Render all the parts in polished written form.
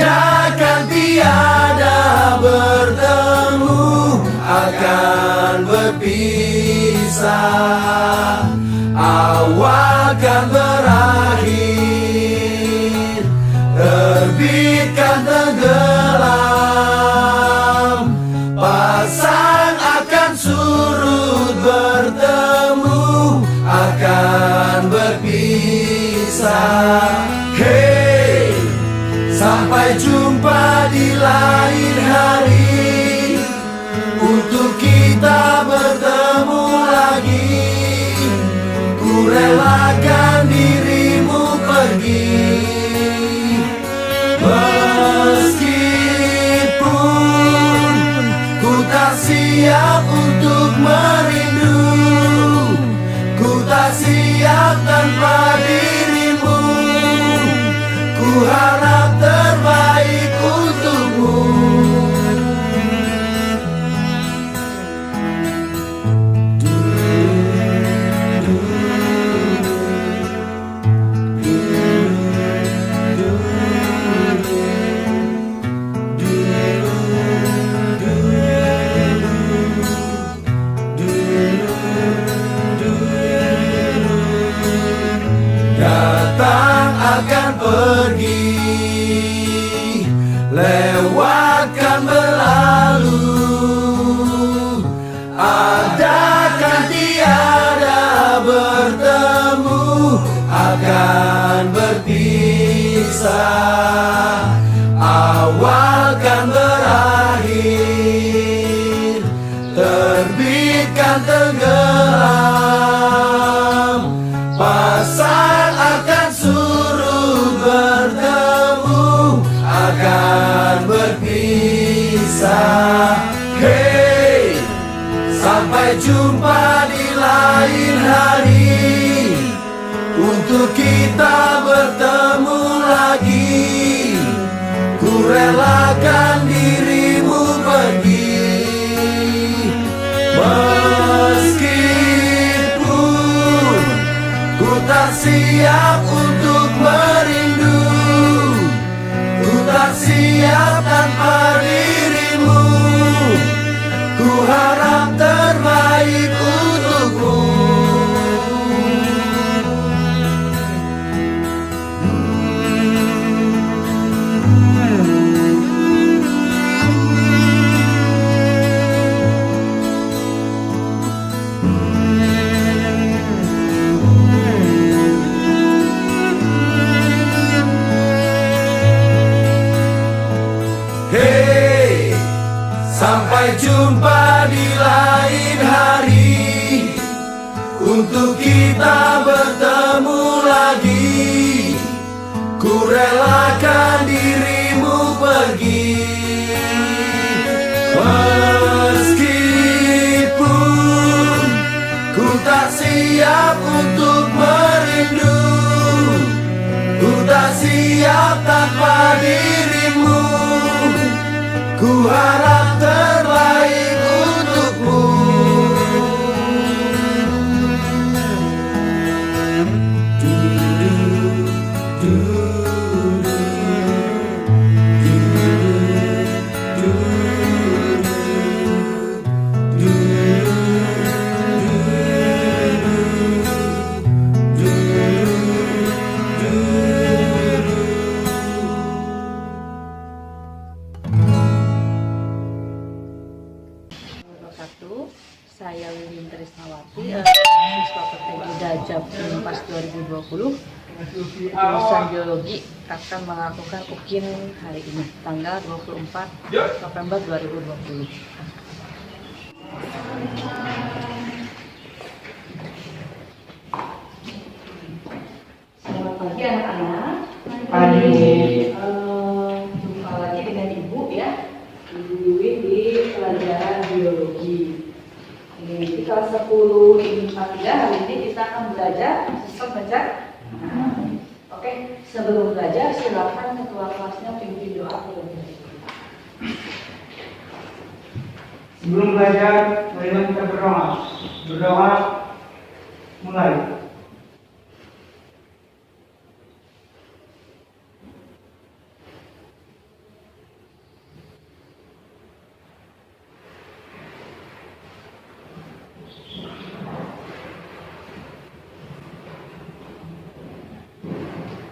ada kan tiada bertemu, akan berpisah. Awal kan berakhir, terbit kan tenggelam. Pasang akan surut, bertemu akan berpisah. Hey, sampai jumpa di lain hari, untuk kita bertemu lagi. Ku relakan dirimu pergi, meskipun ku tak siap untuk merindu. Ku tak siap tanpa dirimu. Ku harap terbaik untukmu. Datang akan pergi, lewatkan berlalu. Ada kan tiada bertemu, akan berpisah. Awal kan berakhir, terbit kan tenggelam. Pasang akan surut, bertemu akan berpisah. Hey, sampai jumpa di lain hari, untuk kita bertemu lagi. Ku relakan dirimu pergi, meskipun ku tak siap untuk merindu. Ku tak siap tanpa dirimu. Ku harap terbaik untukmu. Hey, sampai jumpa di lain hari, untuk kita bertemu lagi. Ku relakan dirimu pergi, meskipun ku tak siap untuk merindu. Ku tak siap tanpa dirimu. Ku harap terbaik untukmu. Saya Wiwin Trisnawati, siswa PTG Dajab Unpas 2020, jurusan biologi, akan melakukan UKIN hari ini, tanggal 24 November 2020. Selamat pagi anak-anak. Pagi. Jumpa lagi dengan Ibu ya, Ibu Wiwin di pelajaran biologi. Ini di kelas 10 IMI 43 hari ini kita akan belajar sistem baca. Oke, sebelum belajar silakan ketua kelasnya pimpin doa terlebih dahulu. Sebelum belajar, marilah kita berdoa. Berdoa, mulai.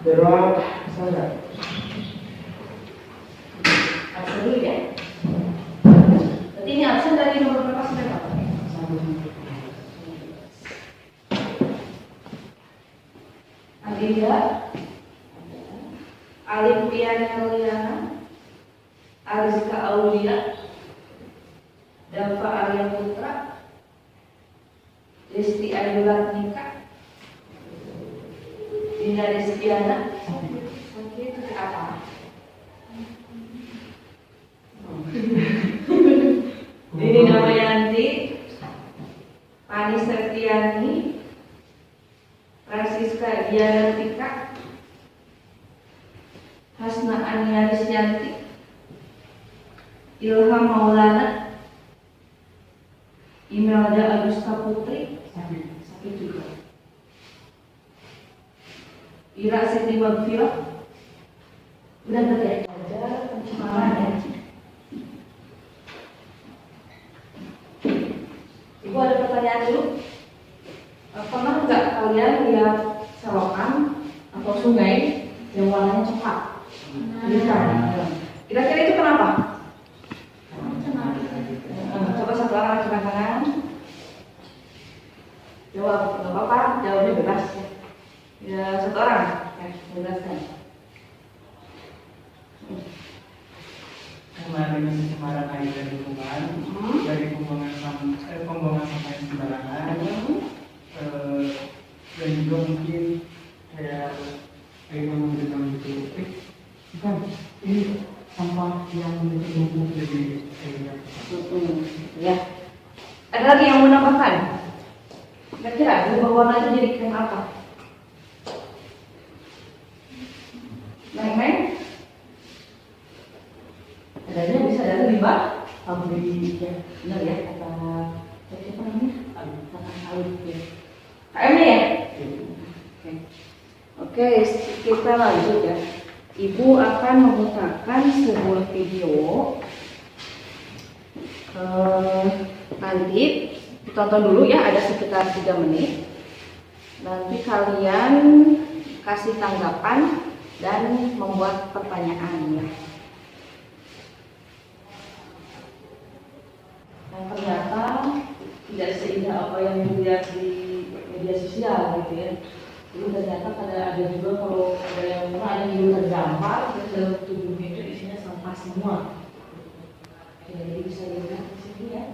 berdoa saja. Absen dulu ya. Berarti ini absen dari nomor berapa sampai berapa? Adinda, Alif Piana Liana, Arizka Aulia, Dafa Arya Putra, Risti Ayu Ratnika, Dinda Rizkiana. Oke, itu apa? Dini Namayanti, Pani Septiani, Francisca Diantika, Hasna Ania Risyanti, Ilham Maulana, Imelda Agusta Putri, sakit juga. Ira Siti Magfirah, udah tadi ya? Ada pencemaran ya. Ibu ada pertanyaan dulu? Pernah nggak kalian lihat selokan atau sungai yang warnanya coklat? Kira-kira itu kenapa? Coba satu orang angkat tangan. Jawab, nggak apa-apa, jawabnya bebas. Ya, satu orang, jelaskan. Karena adanya pencemaran air dari lingkungan, dari pembuangan sampah yang sembarangan, dan juga mungkin kayak memberikan gitu, kan ini sampah yang menumpuk jadi Ya. Ada lagi yang mau menambahkan? Kira-kira berubah warna itu jadi krem apa? Neng-neng? Adanya bisa ada limbah? Pabrik ya, benar ya? Kata siapa namanya? Kata Alif ya. KM ya? Oke, kita lanjut ya. Ibu akan memutarkan sebuah video. Nanti tonton dulu ya, ada sekitar 3 menit. Nanti kalian kasih tanggapan dan membuat pertanyaan ya. Nah, ternyata tidak seindah apa yang dilihat di media sosial gitu ya. Jadi ternyata ada juga kalau ada yang terdampar ke dalam tubuhnya itu isinya sampah semua. Jadi bisa dilihat di sini ya.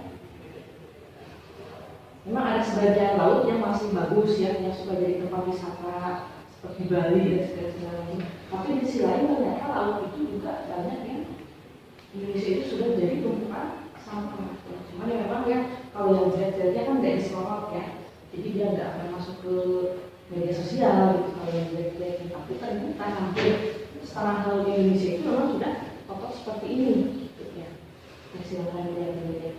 Memang ada sebagian laut yang masih bagus ya, yang suka jadi tempat wisata seperti Bali dan segala macam. Tapi di sisi lain ternyata laut itu juga banyak yang Indonesia itu sudah jadi tumpukan sampah. Cuman ya memang ya kalau yang jelek-jeleknya kan tidak disorot ya, jadi dia nggak akan masuk ke media sosial gitu kalau yang jelek-jelek. Tapi ternyata hampir setengah laut Indonesia itu memang sudah kotor seperti ini gitu ya. Nah, silakan dilihat.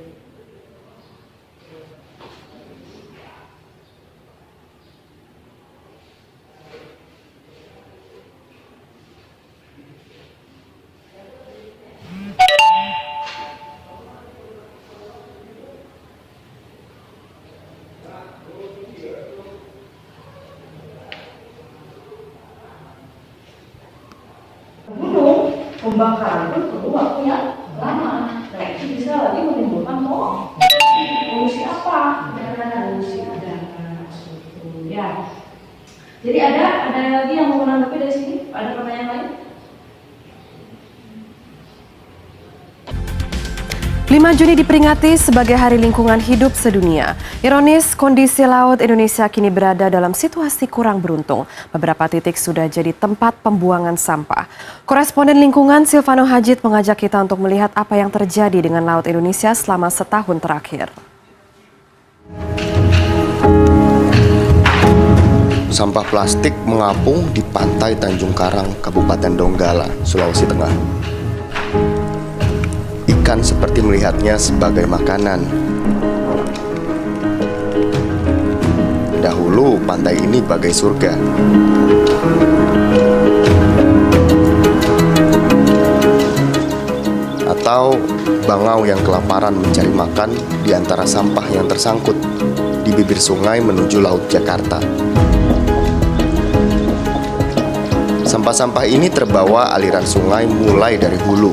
Pembakaran pun perlu waktu yang lama. Nah itu bisa lagi menimbulkan polusi apa? Polusi udara. Ya. Jadi ada lagi yang mau menanggapi dari sini? Ada pertanyaan lain? 5 Juni diperingati sebagai Hari Lingkungan Hidup Sedunia. Ironis, kondisi laut Indonesia kini berada dalam situasi kurang beruntung. Beberapa titik sudah jadi tempat pembuangan sampah. Koresponden lingkungan Silvano Hajid mengajak kita untuk melihat apa yang terjadi dengan laut Indonesia selama setahun terakhir. Sampah plastik mengapung di pantai Tanjung Karang, Kabupaten Donggala, Sulawesi Tengah. Ikan seperti melihatnya sebagai makanan. Dahulu pantai ini bagai surga. Atau bangau yang kelaparan mencari makan di antara sampah yang tersangkut di bibir sungai menuju Laut Jakarta. Sampah-sampah ini terbawa aliran sungai mulai dari hulu.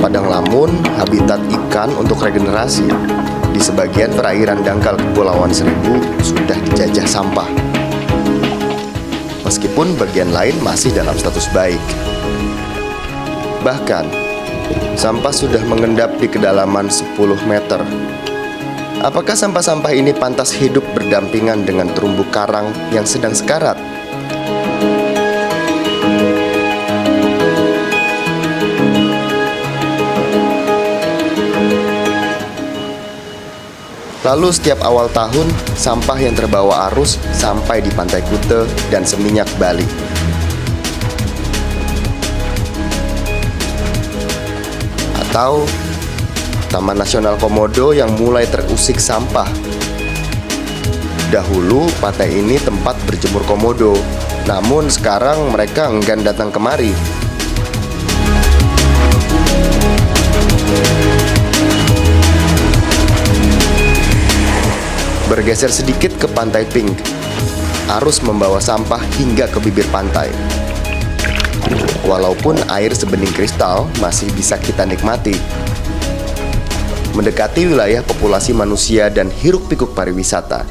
Padang lamun, habitat ikan untuk regenerasi. Di sebagian perairan dangkal Kepulauan Seribu sudah dijajah sampah. Meskipun bagian lain masih dalam status baik. Bahkan, sampah sudah mengendap di kedalaman 10 meter. Apakah sampah-sampah ini pantas hidup berdampingan dengan terumbu karang yang sedang sekarat? Lalu setiap awal tahun, sampah yang terbawa arus sampai di Pantai Kute dan Seminyak, Bali. Atau Taman Nasional Komodo yang mulai terusik sampah. Dahulu pantai ini tempat berjemur komodo, namun sekarang mereka enggan datang kemari. Bergeser sedikit ke Pantai Pink, arus membawa sampah hingga ke bibir pantai. Walaupun air sebening kristal masih bisa kita nikmati. Mendekati wilayah populasi manusia dan hiruk-pikuk pariwisata.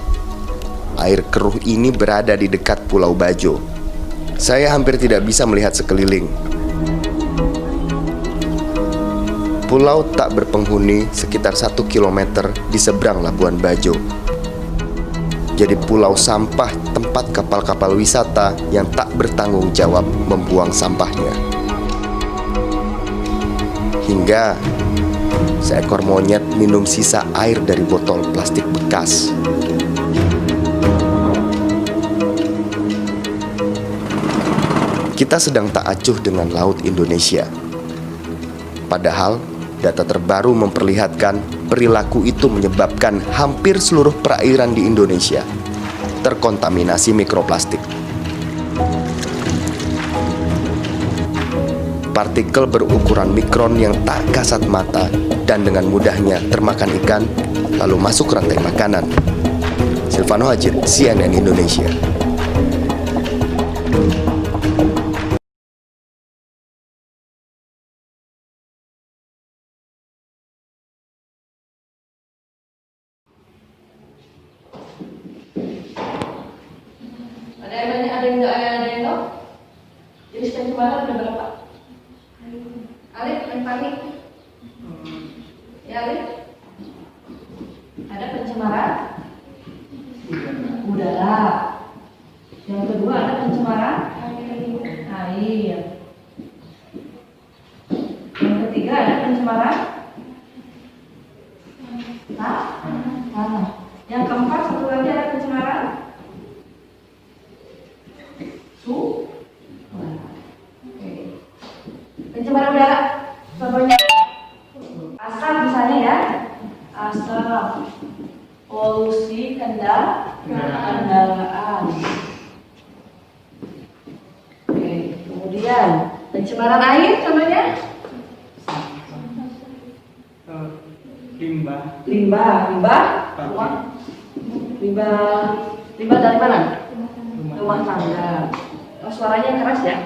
Air keruh ini berada di dekat Pulau Bajo. Saya hampir tidak bisa melihat sekeliling. Pulau tak berpenghuni sekitar 1 km di seberang Labuan Bajo. Jadi pulau sampah tempat kapal-kapal wisata yang tak bertanggung jawab membuang sampahnya. Hingga seekor monyet minum sisa air dari botol plastik bekas. Kita sedang tak acuh dengan laut Indonesia. Padahal data terbaru memperlihatkan perilaku itu menyebabkan hampir seluruh perairan di Indonesia terkontaminasi mikroplastik. Partikel berukuran mikron yang tak kasat mata dan dengan mudahnya termakan ikan lalu masuk rantai makanan. Silvano Hajid, CNN Indonesia. Ada yang tahu? Jenis pencemaran ada berapa? Alif, yang paling? Ya Alif? Ada pencemaran udara. Yang kedua ada pencemaran air. Yang ketiga ada pencemaran tanah. Yang keempat satu lagi ada pencemaran pencemaran udara. Contohnya asap misalnya ya, asap, polusi kendaraan. Oke, kemudian pencemaran air contohnya limbah dari mana? Rumah tangga. Oh, suaranya keras ya.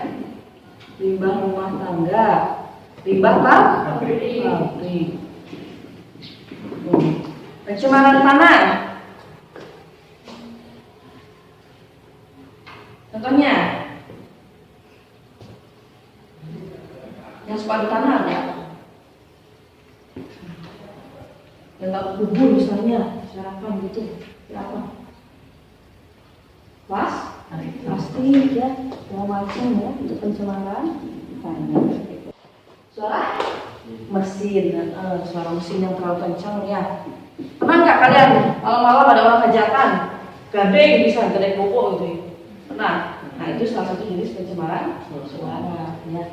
Limbah rumah tangga, limbah pabrik. Pencemaran tanah. Contohnya, yang suka di tanah ya, yang nggak kubur misalnya, sarapan gitu, apa? Plastik ya, segala macam ya, untuk pencemaran tanah. Suara mesin, suara mesin yang terlalu kencang ya. Pernah nggak kalian malam-malam ada orang hajatan, gading bisa gading pokok gitu? Pernah? Nah itu salah satu jenis pencemaran suara ya,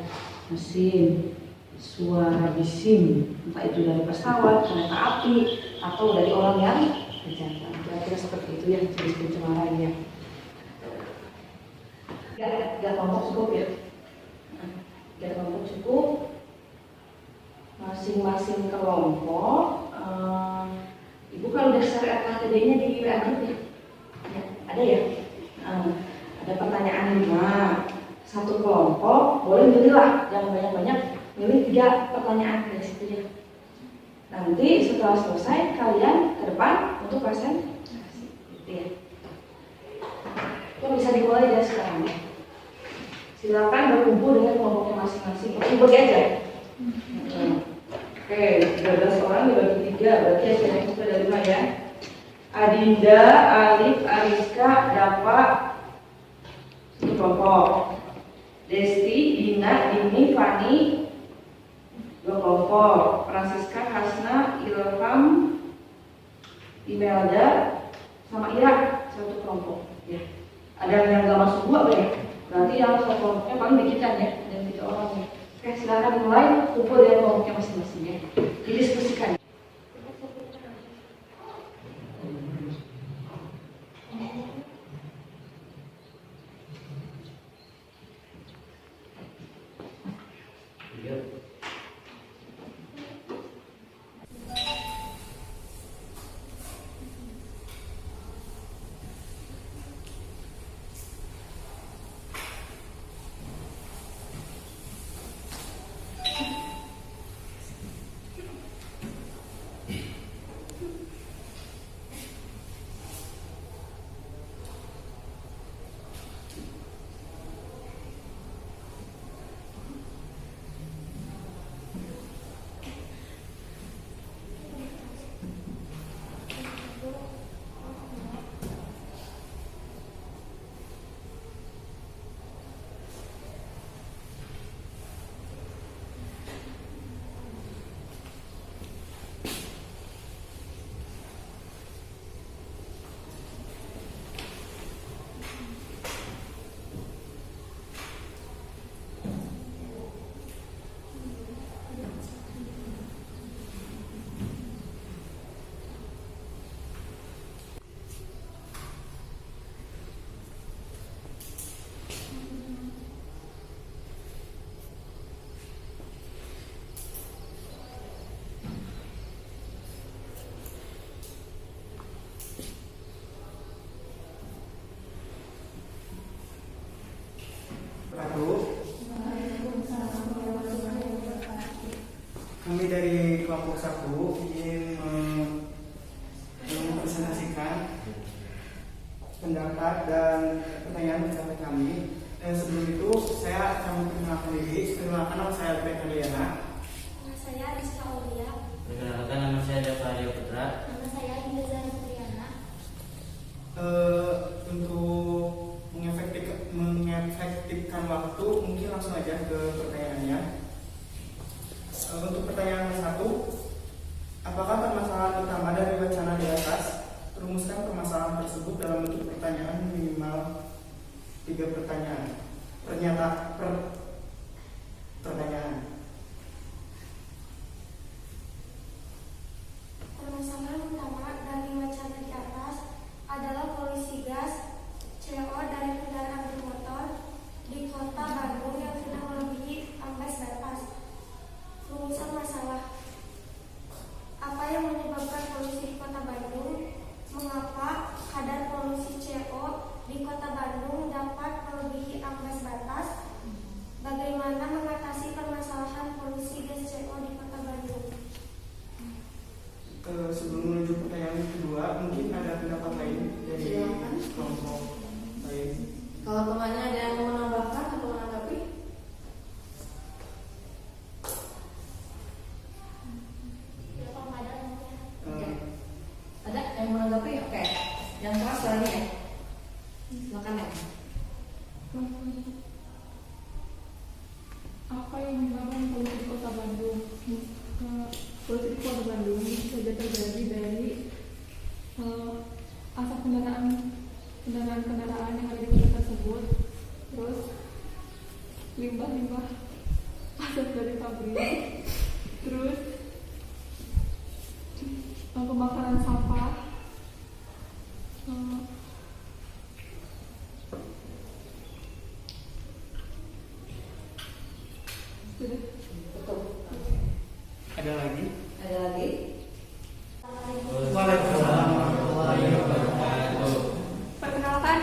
mesin, suara bising, entah itu dari pesawat, kereta api, atau dari orang yang hajatan. Kira-kira seperti itu ya jenis pencemarannya. Gak kelompok cukup ya. Gak kelompok cukup. Masing-masing kelompok. Ibu kalau udah share RKTD-nya di WA group ya? Ada ada ya. Ada pertanyaan 5. Satu kelompok boleh milihlah, jangan banyak-banyak, milih 3 pertanyaan dari situ ya. Nanti setelah selesai kalian ke depan untuk presentasi, gitu ya. Itu bisa dimulai dari sekarang ya. Silakan berkumpul dengan kelompoknya masing-masing. Bagi aja. Oke, 13 orang dibagi 3, berarti hasilnya itu ada 5 ya. Adinda, Alif, Ariska, Dapa, satu kelompok. Desti, Dina, Dini, Fani, 2 kelompok. Francisca, Hasna, Ilham, Imelda, sama Ira, 1 kelompok. Ya. Ada yang nggak masuk 2 ya? Berarti yang satu kelompoknya paling dikitan ya, dan 3 orang ya. Oke, silakan mulai kumpul dengan kelompoknya masing-masing ya. Didiskusikan. Kami dari kelompok 1 ingin mempresentasikan pendapat dan pertanyaan kami. Sebelum itu saya akan memperkenalkan diri. Perkenalkan, nama saya Alfred Adriana. Nama saya Rizka Aulia. Perkenalkan, nama saya Javario Putra. Nama saya Indah Zahriana. Untuk mengefektifkan waktu, mungkin langsung aja ke pertanyaannya. Untuk pertanyaan 1, apakah permasalahan utama dari wacana di atas? Rumuskan permasalahan tersebut dalam bentuk pertanyaan minimal 3 pertanyaan. Pertanyaan. Permasalahan utama dari wacana di atas adalah polusi gas CO dari kendaraan bermotor di kota Bandung yang sudah melebihi ambang batas. Rumusan masalah. Apa yang menyebabkan polusi di kota Bandung? Mengapa kadar polusi CO di kota Bandung dapat melebihi ambang batas? Bagaimana mengatasi permasalahan polusi gas CO di kota Bandung? Sebelum menuju pertanyaan kedua, mungkin ada pendapat lain dari kelompok lain. Kalau temannya ada yang mau menambahkan atau menanggapi? Ada yang mau menanggapi? Oke. Yang keras suaranya ya. Silakan ya. Apa yang menyebabkan polusi di kota Bandung? Polusi di kota Bandung bisa saja terjadi dari asap kendaraan yang ada di kota tersebut, terus limbah asap dari pabrik, terus pembakaran sampah, sudah. Betul. Ada lagi? Ada lagi? Waalaikumsalam warahmatullahi wabarakatuh. Perkenalkan,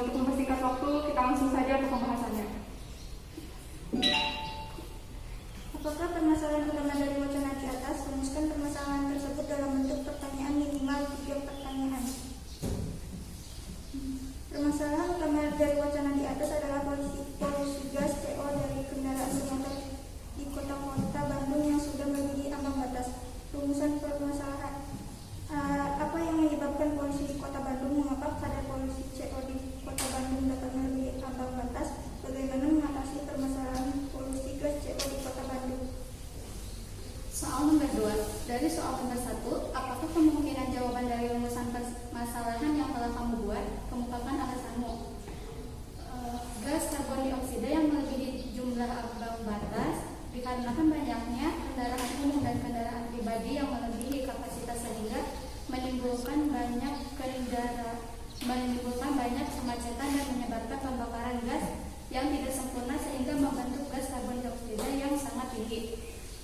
Untuk mempersingkat waktu, kita langsung saja ke pembahasannya. Apakah permasalahan utama dari wacana di atas? Rumuskan permasalahan tersebut dalam bentuk pertanyaan minimal 3 pertanyaan. Permasalahan utama dari wacana di atas adalah polusi gas CO dari kendaraan bermotor di kota-kota Bandung yang sudah melebihi ambang batas. Rumusan permasalahan. Apa yang menyebabkan polusi di kota Bandung? Mengapa kadar polusi CO di kota Bandung dapat melebihi ambang batas? Bagaimana mengatasi permasalahan polusi gas CO di kota Bandung? Soal nomor 2. Dari soal nomor 1, apakah kemungkinan jawaban dari rumusan permasalahan yang telah kamu buat? Kemukakan alasanmu. Gas karbon dioksida yang melebihi jumlah ambang batas dikarenakan banyaknya kendaraan umum dan kendaraan pribadi yang melebihi kapasitas sehingga menimbulkan banyak kemacetan dan menyebabkan pembakaran gas yang tidak sempurna sehingga membentuk gas karbon dioksida yang sangat tinggi.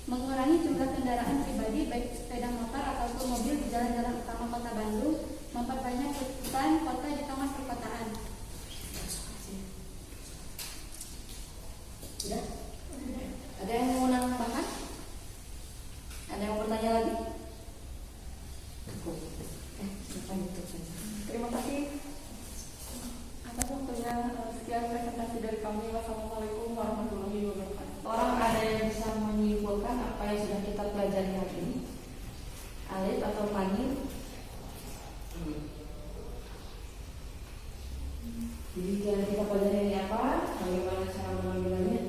Mengurangi jumlah kendaraan pribadi baik sepeda motor ataupun mobil di jalan-jalan utama kota Bandung, memperbanyak hutan kota di tengah perkotaan. Sudah? Ada yang mau nambahkan? Ada yang mau bertanya lagi? Cukup. Siapa itu saja? Terima kasih atas waktunya. Sekian presentasi dari kami. Wassalamualaikum warahmatullahi wabarakatuh. Orang ada yang bisa menyimpulkan apa yang sudah kita pelajari hari ini? Alif atau Fani? Jadi yang kita pelajari ini apa? Bagaimana cara mengambilnya?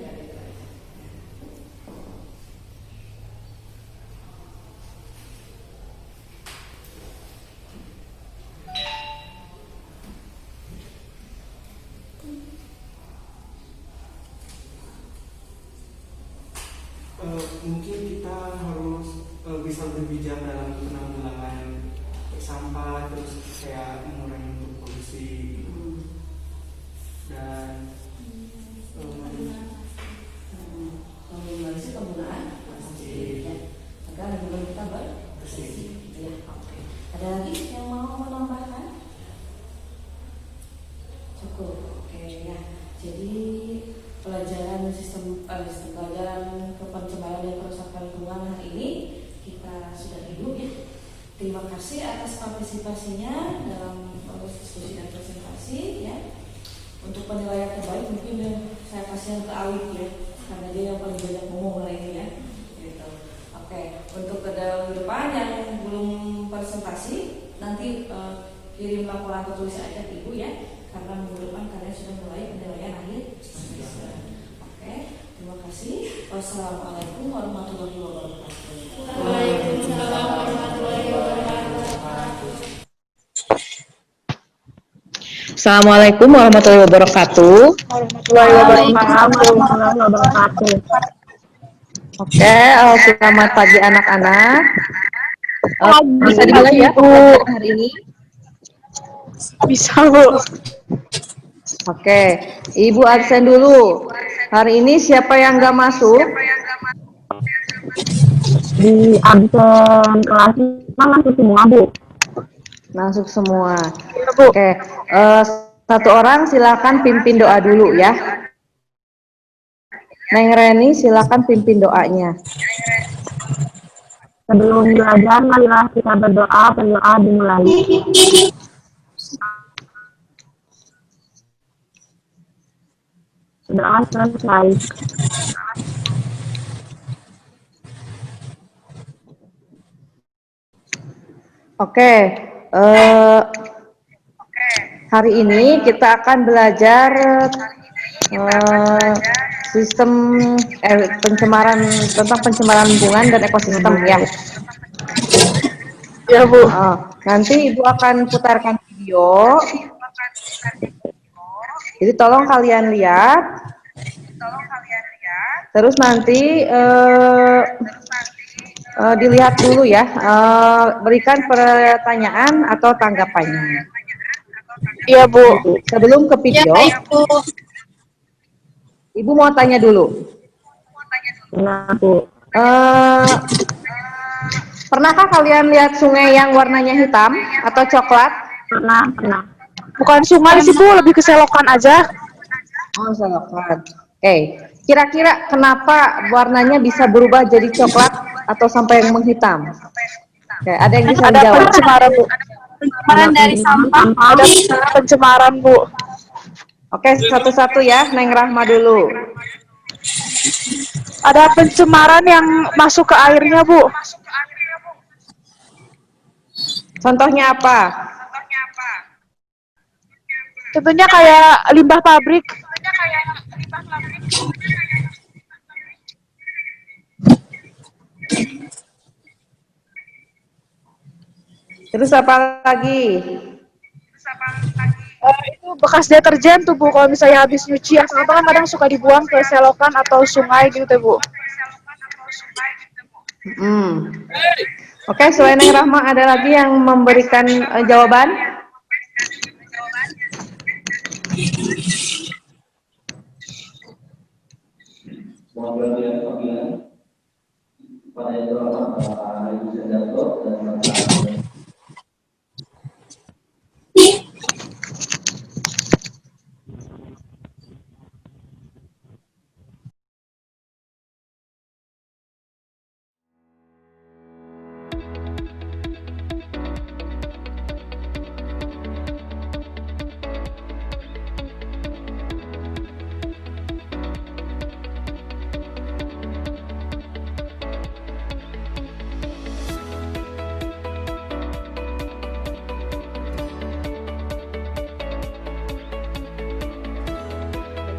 Mungkin kita harus bisa lebih bijak dalam penanggulangan sampah, terus kayak mengurangi untuk polusi dan meminimalisir penggunaan plastik ya, agar lingkungan kita bersih. Ya, oke. Ada lagi yang mau menambahkan? Cukup, oke ya. Jadi pelajaran pelajaran pencemaran dan kerusakan lingkungan hari ini kita sudah hidup ya. Terima kasih atas partisipasinya dalam proses diskusi dan presentasi ya. Untuk penilaian terbaik mungkin saya kasih ke Awit ya, karena dia yang paling banyak ngomong hari ini ya. Gitu. Oke, untuk ke depan yang belum presentasi nanti kirim laporan tertulis aja ke Ibu ya, karena minggu depan kalian sudah mulai penilaian akhir. Oke, terima kasih. Wassalamualaikum warahmatullahi wabarakatuh. Waalaikumsalam warahmatullahi wabarakatuh. Assalamualaikum warahmatullahi wabarakatuh. Oke, selamat pagi anak-anak. Bisa dimulai ya pelajaran hari ini? Bisa, Bu. Oke, Ibu absen dulu. Hari ini siapa yang nggak masuk? Di absen kelas 5 masuk semua, Bu. Masuk semua. Iya, Bu. Oke, satu orang silakan pimpin doa dulu ya. Neng Reni silakan pimpin doanya. Sebelum belajar, marilah kita berdoa dimulai. Doa selesai. Oke, hari ini kita akan belajar sistem pencemaran tentang pencemaran lingkungan dan ekosistem ya. Ya, Bu. Nanti Ibu akan putarkan video. Jadi tolong kalian lihat. Terus nanti dilihat dulu ya. Berikan pertanyaan atau tanggapannya. Iya, Bu. Sebelum ke video. Ya, Bu. Ibu mau tanya dulu. Nah, Bu. Pernahkah kalian lihat sungai yang warnanya hitam atau coklat? Pernah. Bukan sungai sih Bu, lebih ke selokan aja. Oh, selokan. Oke, kira-kira kenapa warnanya bisa berubah jadi coklat atau sampai menghitam? Oke, ada yang bisa Ada menjawab? pencemaran Bu. Pencemaran dari sampah. Ada pencemaran Bu. Oke, satu-satu ya, Neng Rahma dulu. Ada pencemaran yang masuk ke airnya Bu. Contohnya apa? Tentunya kayak limbah pabrik. Terus apa lagi? Itu bekas deterjen tuh Bu, kalau misalnya habis nyuci atau apa kan kadang suka dibuang ke selokan atau sungai gitu Bu. Oke, selain Neng Rahma ada lagi yang memberikan jawaban?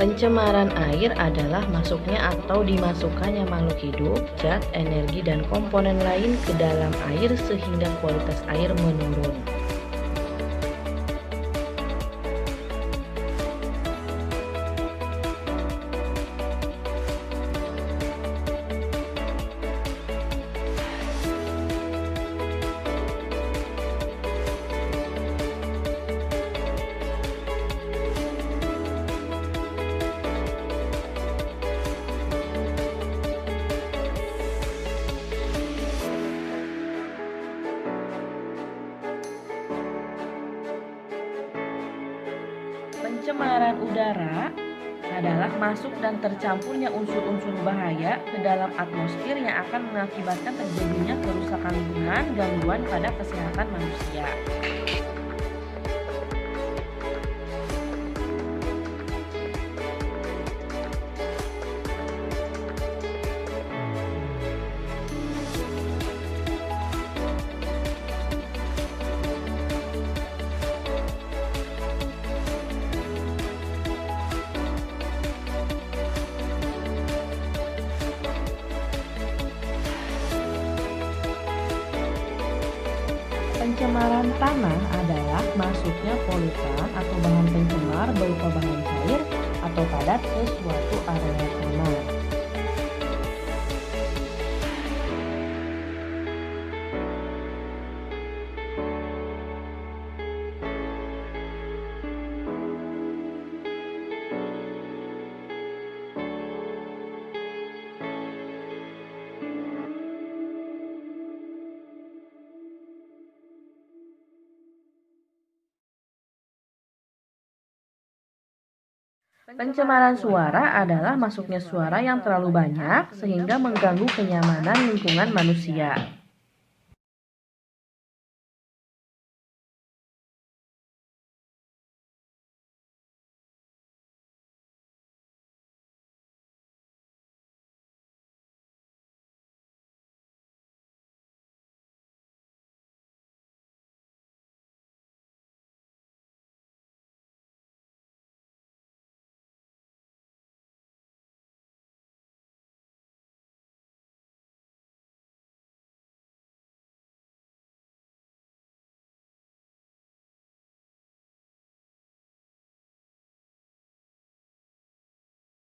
Pencemaran air adalah masuknya atau dimasukkannya makhluk hidup, zat, energi, dan komponen lain ke dalam air sehingga kualitas air menurun. Pencemaran udara adalah masuk dan tercampurnya unsur-unsur bahaya ke dalam atmosfer yang akan mengakibatkan terjadinya kerusakan lingkungan, gangguan pada kesehatan manusia. Pencemaran tanah adalah masuknya polutan atau bahan pencemar berupa bahan cair atau padat ke suatu area tanah. Pencemaran suara adalah masuknya suara yang terlalu banyak sehingga mengganggu kenyamanan lingkungan manusia.